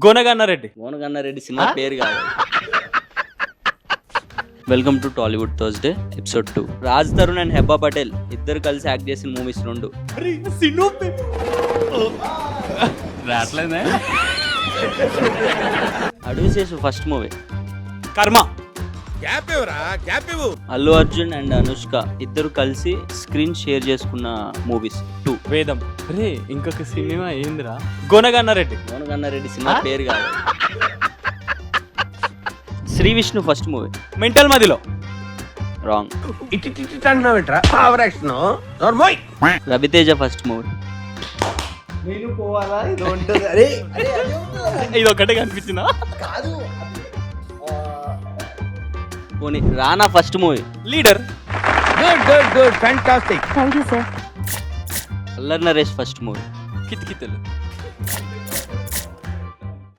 గోనగన్నారెడ్డి. మోనగన్నారెడ్డి సినిమా పేరు కాదు. Welcome to Tollywood Thursday episode 2. Raj Tarun and Hebbah Patel ఇద్దరు కలిసి యాక్ట్ చేసిన మూవీస్ 2. రాట్లేదే. అడవి శేషు ఫస్ట్ మూవీ. కర్మ. అల్లు అర్జున్ అండ్ అనుష్క ఇద్దరు కలిసి స్క్రీన్ షేర్ చేసుకున్న మూవీస్ 2. వేదం. రే ఇంకొక సినిమా ఏందిరా? గోనగన్నారెడ్డి. మోనగన్నారెడ్డి సినిమా పేరు కాదు. Sri Vishnu first movie. Mental Madhilo. Wrong. Wrong. Raviteja first movie. నేను పోవాలా ఇది ఉంటుంది. అరే ఇది ఒకటే కనిపించిందా? కాదు పోనీ రానా first movie. Leader. Good fantastic. Thank you sir. Allari Naresh first movie. Kithakithalu.